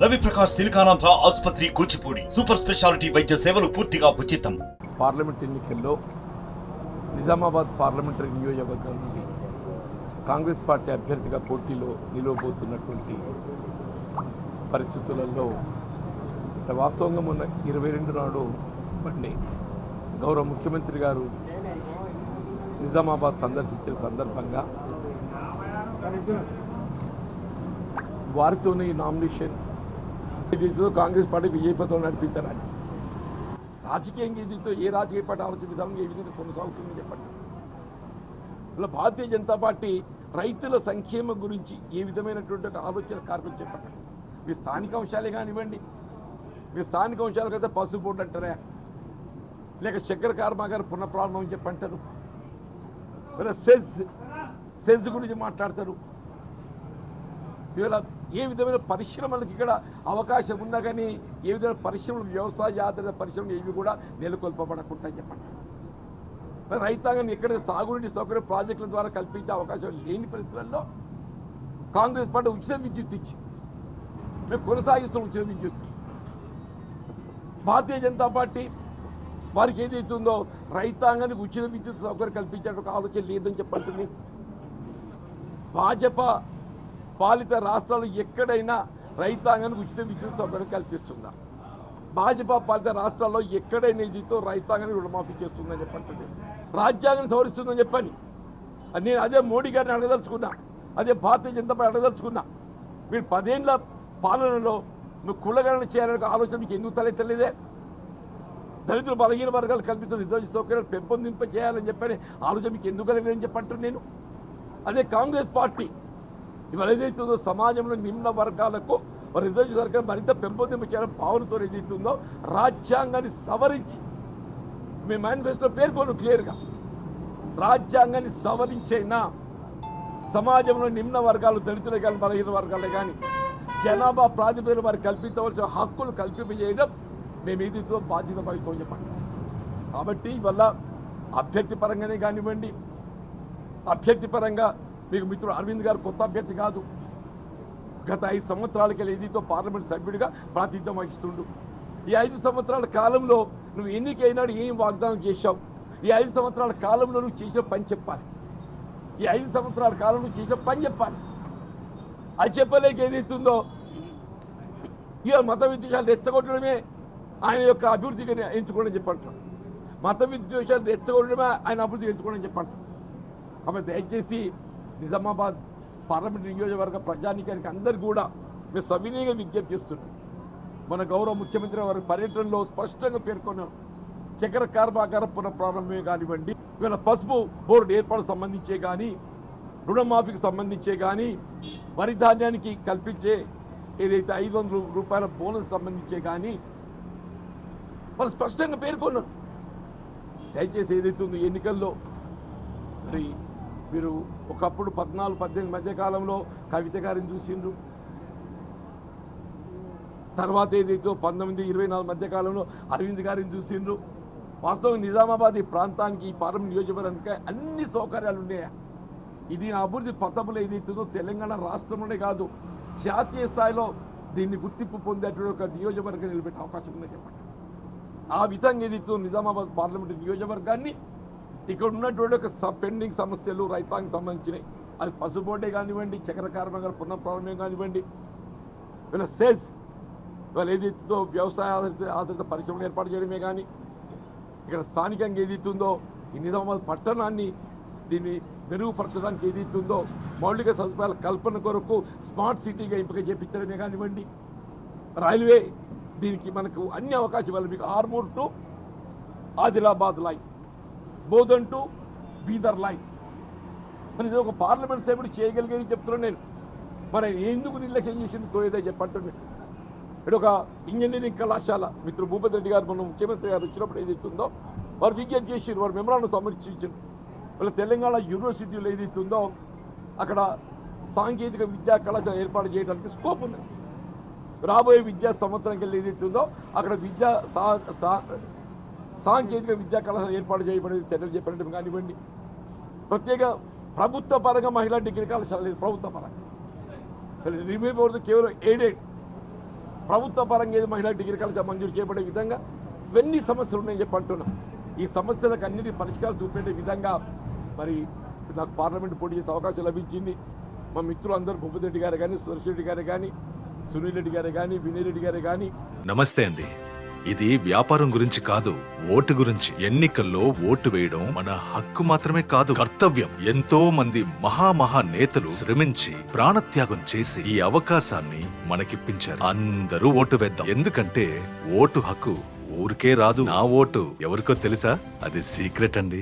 రవి ప్రకాష్ సిలికానాంధ్ర ఆసుపత్రి Kuchipudi super speciality వైద్య సేవలు పూర్తిగా ఉచితం. పార్లమెంట్ ఎన్నికల్లో నిజామాబాద్ పార్లమెంటరీ నియోజకవర్గం నుండి కాంగ్రెస్ పార్టీ అభ్యర్థిగా పోటీలో నిలవబోతున్నటువంటి పరిస్థితులలో వాస్తవంగా మొన్న 22 నాడు బండి గౌరవ ముఖ్యమంత్రి గారు నిజామాబాద్ సందర్శించిన సందర్భంగా వారితోనే ఈ నామినేషన్ కాంగ్రెస్ పార్టీ విజయపథంలో నడిపించాలని రాజకీయంగా దీంతో ఏ రాజకీయ పార్టీ ఆలోచన విధానం ఏ విధంగా కొనసాగుతుందని చెప్పండి. ఇలా భారతీయ జనతా పార్టీ రైతుల సంక్షేమం గురించి ఏ విధమైనటువంటి ఒక ఆలోచన కార్యక్రమం చెప్పండి. మీ స్థానిక అంశాలే కానివ్వండి, మీ స్థానిక అంశాలకైతే పసుపు బోర్డు అంటారా, లేక చక్కెర కర్మాగారం పునఃప్రారంభం అని చెప్పంటారు, ఇలా సెజ్ గురించి మాట్లాడతారు. ఇవాళ ఏ విధమైన పరిశ్రమలకు ఇక్కడ అవకాశం ఉన్నా కానీ ఏ విధమైన పరిశ్రమలు వ్యవసాయ ఆధారిత పరిశ్రమలు ఏవి కూడా నెలకొల్పబడకుండా చెప్పండి. రైతాంగాన్ని ఎక్కడ సాగునీటి సౌకర్య ప్రాజెక్టుల ద్వారా కల్పించే అవకాశం లేని పరిస్థితుల్లో కాంగ్రెస్ పార్టీ ఉచిత విద్యుత్ ఇచ్చి మేము కొనసాగిస్తున్న ఉచిత విద్యుత్. భారతీయ జనతా పార్టీ వారికి ఏదైతుందో రైతాంగానికి ఉచిత విద్యుత్ సౌకర్యం కల్పించే ఒక ఆలోచన లేదని చెప్పంటుంది. భాజపా పాలిత రాష్ట్రాలు ఎక్కడైనా రైతాంగానికి ఉచిత విద్యుత్ సౌకర్యం కల్పిస్తుందా? భాజపా పాలిత రాష్ట్రాల్లో ఎక్కడైనా ఇదితో రైతాంగానికి రుణమాఫీ చేస్తుందని చెప్పండి, రాజ్యాంగాన్ని సవరిస్తుందని చెప్పని నేను అదే మోడీ గారిని అడగదలుచుకున్నా, అదే భారతీయ జనతా పార్టీ అడగదలుచుకున్నా. మీరు 10 ఏళ్ల పాలనలో నువ్వు కులగణన చేయాలనే ఆలోచన మీకు ఎందుకు తలెత్తలేదే? దళితులు బలహీన వర్గాలు కల్పిస్తున్న రిజర్వేషన్ సౌకర్యాలు పెంపొందింప చేయాలని చెప్పని ఆలోచన మీకు ఎందుకు కలిగలేదని చెప్పంటారు. నేను అదే కాంగ్రెస్ పార్టీ ఇవాళ ఏదైతుందో సమాజంలో నిమ్న వర్గాలకు రిజర్వేషన్ సౌకర్యం మరింత పెంపొందింప చేయాలని భావనతో ఏదైతుందో రాజ్యాంగాన్ని సవరించి మీ మేనిఫెస్టో పేర్కొను క్లియర్గా, రాజ్యాంగాన్ని సవరించైనా సమాజంలో నిమ్న వర్గాలు దళితులే కానీ బలహీన వర్గాలే కానీ జనాభా ప్రాతిపదికన వారికి కల్పించవలసిన హక్కులు కల్పింపజేయడం మేము ఏదైతుందో బాధ్యత వహిస్తామని చెప్పండి. కాబట్టి ఇవల్ల అభ్యర్థి పరంగానే కానివ్వండి, అభ్యర్థి పరంగా మీకు మిత్రుడు అరవింద్ గారు కొత్త అభ్యర్థి కాదు. గత 5 సంవత్సరాలకి ఏదైతే పార్లమెంట్ సభ్యుడిగా ప్రాతినిధ్యం వహిస్తుండు. ఈ 5 సంవత్సరాల కాలంలో నువ్వు ఎన్నికైనాడు ఏం వాగ్దానం చేశావు? ఈ 5 సంవత్సరాల కాలంలో నువ్వు చేసిన పని చెప్పాలి. ఈ 5 సంవత్సరాల కాలంలో నువ్వు చేసిన పని చెప్పాలి. అది చెప్పలేక ఏదైతుందో ఇక మత విద్వేషాలు రెచ్చగొట్టడమే ఆయన యొక్క అభివృద్ధిగా ఎంచుకోవడం చెప్పంటారు. మత విద్వేషాలు రెచ్చగొట్టడమే ఆయన అభివృద్ధిగా ఎంచుకోవడం చెప్పంటారు. కాబట్టి దయచేసి నిజామాబాద్ పార్లమెంట్ నియోజకవర్గ ప్రజానీకానికి అందరికీ కూడా మేము సవినీయంగా విజ్ఞప్తి చేస్తున్నాం. మన గౌరవ ముఖ్యమంత్రి వారి పర్యటనలో స్పష్టంగా పేర్కొన్నారు, చక్కెర కర్మాగారం పునఃప్రారంభమే కానివ్వండి, ఇవాళ పసుపు బోర్డు ఏర్పాటు సంబంధించే కానీ, రుణమాఫీకి సంబంధించే కానీ, వరి ధాన్యానికి కల్పించే ఏదైతే 500 రూపాయల బోనస్ సంబంధించే కానీ వాళ్ళు స్పష్టంగా పేర్కొన్నారు. దయచేసి ఏదైతే ఉందో ఎన్నికల్లో మరి మీరు ఒకప్పుడు 14-18 మధ్య కాలంలో కవిత గారిని చూసిండ్రు, తర్వాత ఏదైతే 19-24 మధ్య కాలంలో అరవింద్ గారిని చూసిండ్రు. వాస్తవం నిజామాబాద్ ఈ ప్రాంతానికి ఈ పార్లమెంట్ నియోజకవర్గానికి అన్ని సౌకర్యాలు ఉన్నాయా? ఇది నా అభివృద్ధి పథంలో ఏదైతుందో తెలంగాణ రాష్ట్రంలోనే కాదు జాతీయ స్థాయిలో దీన్ని గుర్తింపు పొందేటువంటి ఒక నియోజకవర్గం నిలబెట్టే అవకాశం ఉందని చెప్పండి. ఆ విధంగా ఏదైతే నిజామాబాద్ పార్లమెంట్ నియోజకవర్గాన్ని ఇక్కడ ఉన్నటువంటి ఒక పెండింగ్ సమస్యలు రైతాంగం సంబంధించినవి, అది పసుపు బోర్డే కానివ్వండి, చక్కెర కర్మాగారం పునఃప్రారంభం కానివ్వండి, వీళ్ళ సెజ్ వీళ్ళు ఏదైతుందో వ్యవసాయ ఆధారిత పరిశ్రమలు ఏర్పాటు చేయడమే కానీ, ఇక్కడ స్థానికంగా ఏదైతుందో ఈ నిజామాబాద్ పట్టణాన్ని దీన్ని మెరుగుపరచడానికి ఏదైతుందో మౌలిక సదుపాయాల కల్పన కొరకు స్మార్ట్ సిటీగా ఎంపిక చేయించడమే కానివ్వండి, రైల్వే దీనికి మనకు అన్ని అవకాశాలు, మీకు Armoor to Adilabad line, Bodhan to Bidar line, మరి ఇది ఒక పార్లమెంట్ సభ్యుడు చేయగలిగేది చెప్తున్నాను నేను. మరి ఎందుకు నిర్లక్ష్యం చేసింది తోయేదే చెప్పంటున్నాను. ఇక్కడ ఒక ఇంజనీరింగ్ కళాశాల మిత్రుడు భూపతి రెడ్డి గారు మన ముఖ్యమంత్రి గారు వచ్చినప్పుడు ఏదైతుందో వారు విజ్ఞప్తి చేసి వారు మెమరాండం సమర్పించారు. వాళ్ళ తెలంగాణ యూనివర్సిటీలో ఏదైతుందో అక్కడ సాంకేతిక విద్యా కళాశాల ఏర్పాటు చేయడానికి స్కోప్ ఉంది. రాబోయే విద్యా సంవత్సరం కింద ఏదైతుందో అక్కడ సాంకేతిక విద్యా కళాశాల ఏర్పాటు చేయబడేది చర్యలు చెప్పడం కానివ్వండి, ప్రత్యేక ప్రభుత్వ పరంగా మహిళా డిగ్రీ కళాశాల లేదు, ప్రభుత్వ పరంగా రివ్యూ బోర్డు కేవలం ఎయిడెడ్ ప్రభుత్వ పరంగా ఏది మహిళా డిగ్రీ కళాశాల మంజూరు చేయబడే విధంగా ఇవన్నీ సమస్యలు ఉన్నాయని చెప్పి అంటున్నాం. ఈ సమస్యలకు అన్నిటి పరిష్కారం చూపెట్టే విధంగా మరి నాకు పార్లమెంట్ పోటీ చేసే అవకాశం లభించింది. మా మిత్రులు అందరూ భూపతిరెడ్డి గారు కానీ, సురేష్ రెడ్డి గారు కానీ, సునీల్ రెడ్డి గారు కానీ, వినయ్ రెడ్డి గారు కానీ. నమస్తే అండి. ఇది వ్యాపారం గురించి కాదు, ఓటు గురించి. ఎన్నికల్లో ఓటు వేయడం మన హక్కు మాత్రమే కాదు, కర్తవ్యం. ఎంతో మంది మహా నేతలు శ్రమించి ప్రాణత్యాగం చేసి ఈ అవకాశాన్ని మనకిప్పించారు. అందరూ ఓటు వేద్దాం. ఎందుకంటే ఓటు హక్కు ఊరికే రాదు. నా ఓటు ఎవరికో తెలుసా? అది సీక్రెట్ అండి.